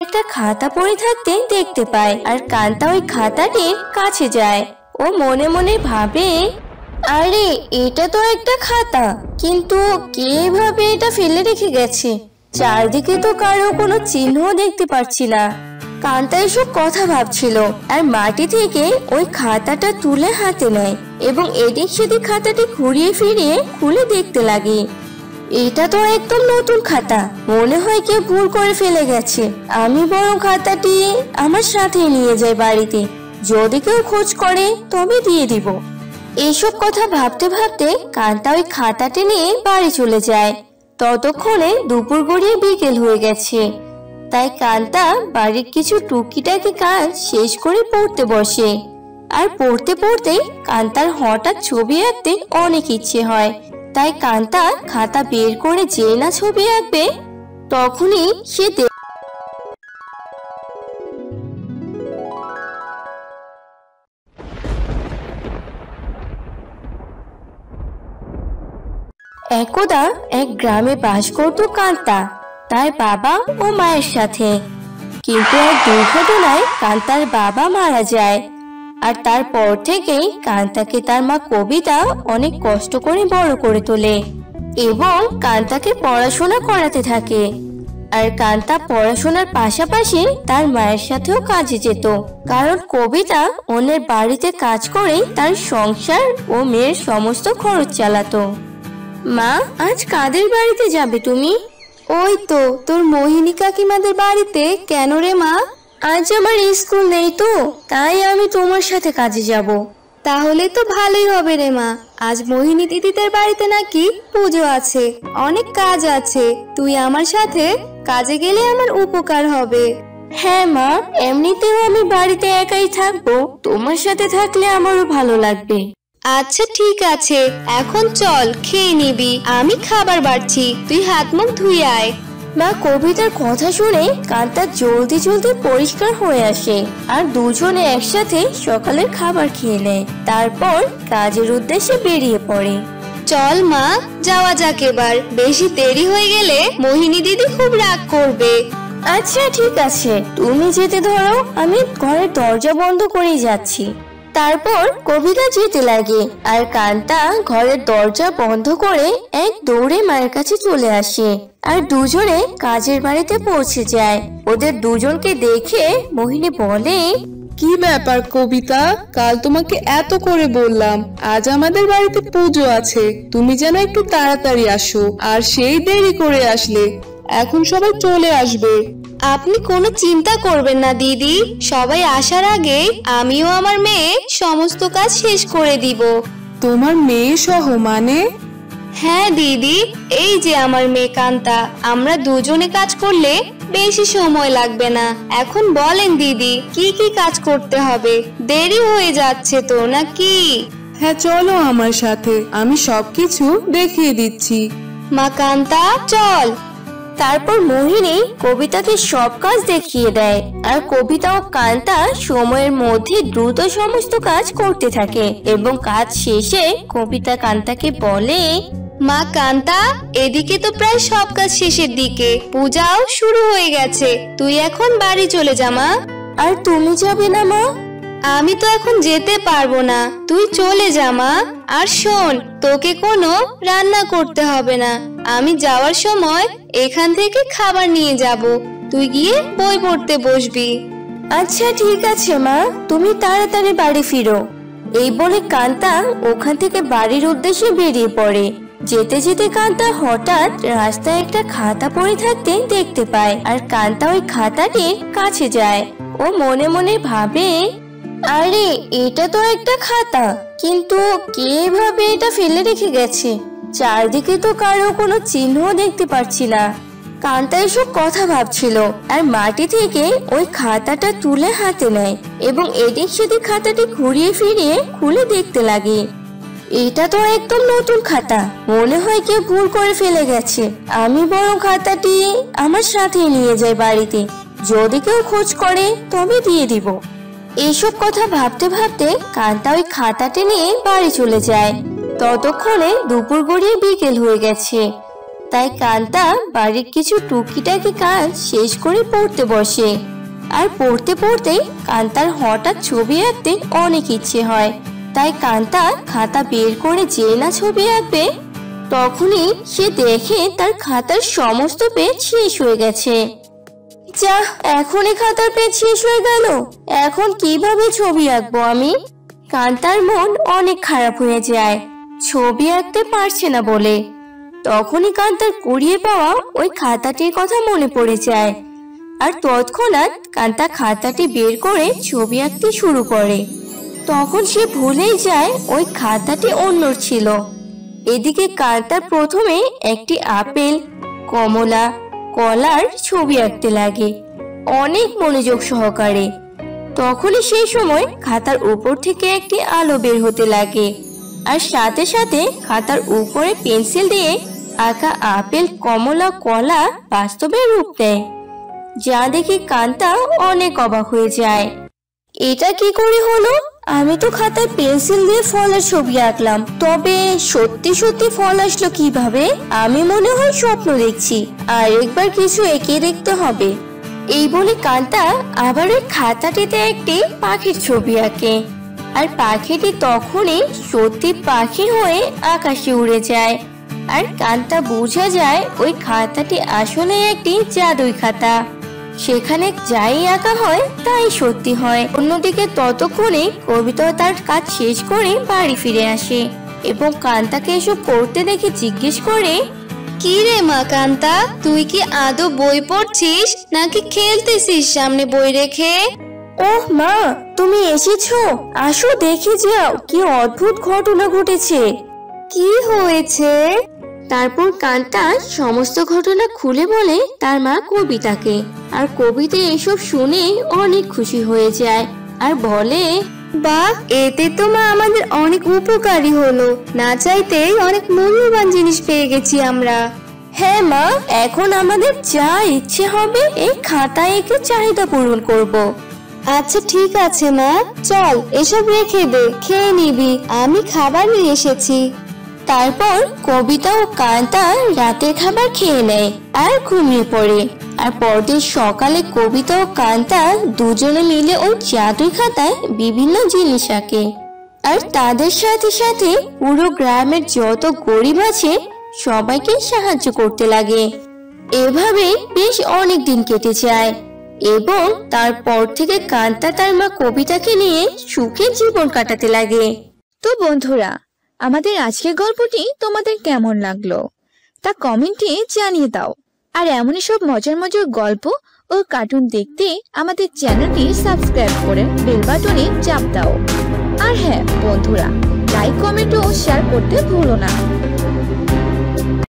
একটা খাতা পড়ে থাকতে দেখতে পায় আর কান্তা ওই খাতাটির কাছে যায়। ও মনে মনে ভাবে, আরে এটা তো একটা খাতা, কিন্তু কে এভাবে এটা ফেলে রেখে গেছে? চারদিকে তো কারো কোনো চিহ্ন দেখতে পাচ্ছি না। কান্তা এসব কথা ভাবছিল আর মাটি থেকে ওই খাতাটা তুলে হাতে নেয় এবং এদিক সেদিক খাতাটি ঘুরিয়ে ফিরিয়ে খুলে দেখতে লাগে। এটা তো একদম নতুন খাতা, মনে হয় কেউ ভুল করে ফেলে গেছে। আমি বরং খাতাটি আমার সাথে নিয়ে যাই বাড়িতে, যদি কেউ খোঁজ করে তবে দিয়ে দিব। এইসব কথা ভাবতে ভাবতে কান্তা ওই খাতাটি নিয়ে বাড়ি চলে যায়। ততক্ষণে দুপুর গড়িয়ে বিকেল হয়ে গেছে, তাই কান্তা বাড়ির কিছু টুকিটাকি কাজ শেষ করে পড়তে বসে। আর পড়তে পড়তে কান্তার হঠাৎ ছবি আঁকতে অনেক ইচ্ছে হয়। তাই কান্তা খাতা বের করে যে না ছবি আঁকবে, তখনই সে একদা এক গ্রামে বাস করত কান্তা তার বাবা ও মায়ের সাথে। কিন্তু এক দুর্ঘটনায় কান্তার বাবা মারা যায়। আর তারপর থেকেই কান্তাকে তার মা কবিতা অনেক কষ্ট করে বড় করে তোলে এবং কান্তাকে পড়াশোনা করাতে থাকে। আর কান্তা পড়াশোনার পাশাপাশি তার মায়ের সাথেও কাজে যেত, কারণ কবিতা অন্যের বাড়িতে কাজ করে তার সংসার ও মেয়ের সমস্ত খরচ চালাতো। মা, আজ কাদের বাড়িতে যাবে তুমি? ওই তো তোর মোহিনী কাকিমাদের বাড়িতে। কেন রে মা? আজ আমার স্কুল নেই তো, তাই আমি তোমার সাথে কাজে যাব। তাহলে তো ভালোই হবে রে মা, আজ মোহিনী দিদিদের বাড়িতে নাকি পুজো আছে, অনেক কাজ আছে। তুই আমার সাথে কাজে গেলে আমার উপকার হবে। হ্যাঁ মা, এমনিতেও আমি বাড়িতে একাই থাকবো, তোমার সাথে থাকলে আমারও ভালো লাগবে। আচ্ছা ঠিক আছে, এখন চল খেয়ে নিবি, আমি খাবার বাড়ছি, তুই হাত মুখ ধুয়ে আয়। মা কবিতার কথা শুনে কান্তা জলদি জলদি পরিষ্কার হয়ে আসে আর দুজনে একসাথে সকালের খাবার খেয়ে নেয়। তারপর কাজের উদ্দেশ্যে বেরিয়ে পড়ে। চল মা, যাওয়া যাক এবার, বেশি দেরি হয়ে গেলে মোহিনী দিদি খুব রাগ করবে। আচ্ছা ঠিক আছে, তুমি যেতে ধরো, আমি ঘরের দরজা বন্ধ করে যাচ্ছি। তারপর কবিতা যেতে লাগে আর কান্তা ঘরের দরজা বন্ধ করে এক দৌড়ে মায়ের কাছে চলে আসে আর দুজনে কাজের বাড়িতে পৌঁছে যায়। ওদের দুজনকে দেখে মোহিনী বলে, কি ব্যাপার কবিতা, কাল তোমাকে এত করে বললাম আজ আমাদের বাড়িতে পুজো আছে, তুমি যেন একটু তাড়াতাড়ি আসো, আর সেই দেরি করে আসলে। এখন সবাই চলে আসবে। আপনি কোনো চিন্তা করবেন না দিদি, সবাই আসার আগে আমিও আমার মেয়ে সমস্ত কাজ শেষ করে দিব। তোমার মেয়ে সহ মানে? হ্যাঁ দিদি, এই যে আমার মেয়ে কান্তা, আমরা দুজনে কাজ করলে বেশি সময় লাগবে না। এখন বলেন দিদি, কি কি কাজ করতে হবে? দেরি হয়ে যাচ্ছে তো নাকি? হ্যাঁ চলো আমার সাথে, আমি সবকিছু দেখিয়ে দিচ্ছি। মা কান্তা চল। তারপর মোহিনী কবিতাকে সব কাজ দেখিয়ে দেয় আর কবিতা ও কান্তা সময়ের মধ্যে দ্রুত সমস্ত কাজ করতে থাকে এবং কাজ শেষে কবিতা কান্তাকে বলে, মা কান্তা, এদিকে তো প্রায় সব কাজ শেষের দিকে, পূজাও শুরু হয়ে গেছে, তুই এখন বাড়ি চলে যা মা। আর তুমি যাবে না মা? আমি তো এখন যেতে পারবো না, তুই চলে যা মা। আর শোন, তোকে কোনো রান্না করতে হবে না, আমি যাওয়ার সময় এখান থেকে খাবার নিয়ে যাব, তুই গিয়ে বই পড়তে বসবি। আচ্ছা ঠিক আছে মা, তুমি তাড়াতাড়ি বাড়ি ফিরো। এই বলে কান্তা ওখান থেকে বাড়ির উদ্দেশ্যে বেরিয়ে পড়ে। যেতে যেতে কান্তা হঠাৎ রাস্তায় একটা খাতা পড়ে থাকতে দেখতে পায় আর কান্তা ওই খাতাটির কাছে যায়। ও মনে মনে ভাবে, আরে এটা তো একটা খাতা, কিন্তু কে এভাবে এটা ফেলে রেখে গেছে? চারদিকে তো কারো কোনো চিহ্ন দেখতে পাচ্ছি না। কান্তা এসব কথা ভাবছিল আর মাটি থেকে ওই খাতাটা তুলে হাতে নেয় এবং এদিক সেদিক খাতাটি ঘুরিয়ে ফিরিয়ে খুলে দেখতে লাগে। এটা তো একদম নতুন খাতা, মনে হয় কেউ ভুল করে ফেলে গেছে। আমি বরং খাতাটি আমার সাথে নিয়ে যাই বাড়িতে, যদি কেউ খোঁজ করে তবে দিয়ে দিব। এইসব কথা ভাবতে ভাবতে কান্তা ওই খাতাটি নিয়ে বাড়ি চলে যায়। ততক্ষণে দুপুর গড়িয়ে বিকেল হয়ে গেছে, তাই কান্তা বাড়ির কিছু টুকিটাকি কাজ শেষ করে পড়তে বসে। আর পড়তে পড়তে কান্তার হঠাৎ ছবি আঁকতে অনেক ইচ্ছে হয়। তাই কান্তা খাতা বের করে যে না ছবি আঁকবে, তখনই সে দেখে তার খাতার সমস্ত পেজ শেষ হয়ে গেছে। যা, এখনই খাতার পেজ শেষ হয়ে গেল, এখন কিভাবে ছবি আঁকবো আমি? কান্তার মন অনেক খারাপ হয়ে যায় ছবি আঁকতে পারছে না বলে। তখনই কান্তার কুড়িয়ে পাওয়া ওই খাতাটির কথা মনে পড়ে যায়। আর তৎক্ষণাৎ কান্তা খাতাটি বের করে ছবি আঁকতে শুরু করে। তখন সে ভুলেই যায় ওই খাতাটি অন্যর ছিল। এদিকে কান্তা প্রথমে একটি আপেল, কমলা, কলার ছবি আঁকতে লাগে অনেক মনোযোগ সহকারে। তখনই সেই সময় খাতার উপর থেকে একটি আলো বের হতে লাগে, আর সাথে সাথে খাতার উপরে পেন্সিল দিয়ে আঁকা আপেল, কমলা, কলা বাস্তবে রূপ দেয়। যা দেখে কান্তা অনেক অবাক হয়ে যায়। এটা কি করে হলো? আমি তো খাতায় পেন্সিল দিয়ে ফলের ছবি আঁকলাম, তবে সত্যি সত্যি ফল আসলো কিভাবে? আমি মনে হয় স্বপ্ন দেখছি, আর একবার কিছু এঁকে দেখতে হবে। এই বলে কান্তা আবার ওই খাতাটিতে একটি পাখির ছবি আঁকে। আর পাখিটি তখনই সত্যি পাখি হয়ে আকাশে উড়ে যায়। আর কান্তা বোঝা যায় ওই খাতাটি আসলে একটি জাদুই খাতা, সেখানে যাই আঁকা হয় তাই সত্যি হয়। অন্যদিকে ততক্ষণে কবিতা তার কাজ শেষ করে বাড়ি ফিরে আসে এবং কান্তাকে এসব করতে দেখে জিজ্ঞেস করে, কি রে মা কান্তা, তুই কি আদৌ বই পড়ছিস নাকি খেলতেছিস সামনে বই রেখে? ওহ মা, তুমি এসেছো, আসো দেখে যাও কি অদ্ভুত ঘটনা ঘটেছে। কি হয়েছে? তারপর কান্তা সমস্ত ঘটনা খুলে বলে তার মা কবিতাকে। আর কবিতা এসব শুনে অনেক খুশি হয়ে যায় আর বলে, বাহ, এতে তো মা আমাদের অনেক উপকারী হলো, না চাইতেই অনেক মূল্যবান জিনিস পেয়ে গেছি আমরা। হ্যাঁ মা, এখন আমাদের যা ইচ্ছে হবে এই খাতায় এঁকে চাহিদা পূরণ করব। আচ্ছা ঠিক আছে মা, চল এসব রেখে দে, খেয়ে নিবি, আমি খাবার নিয়ে এসেছি। তারপর কবিতা ও কান্তা রাতের খাবার খেয়ে নেয় আর ঘুমিয়ে পড়ে। আর পরদিন সকালে কবিতা ও কান্তা দুজনে মিলে ওই জাদুই খাতায় বিভিন্ন জিনিস আঁকে। আর তাদের সাথে সাথে পুরো গ্রামের যত গরিব আছে সবাইকে সাহায্য করতে লাগে। এভাবে বেশ অনেক দিন কেটে যায় এবং তারপর থেকে কান্তা তার মা কবিতাকে নিয়ে সুখে জীবন কাটাতে লাগে। তো বন্ধুরা, আমাদের আজকের গল্পটি তোমাদের কেমন লাগলো তা কমেন্টে জানিয়ে দাও। আর এমনই সব মজার মজার গল্প ও কার্টুন দেখতে আমাদের চ্যানেলটি সাবস্ক্রাইব করে বেল বাটনে চাপ দাও। আর হ্যাঁ বন্ধুরা, লাইক, কমেন্ট ও শেয়ার করতে ভুলো না।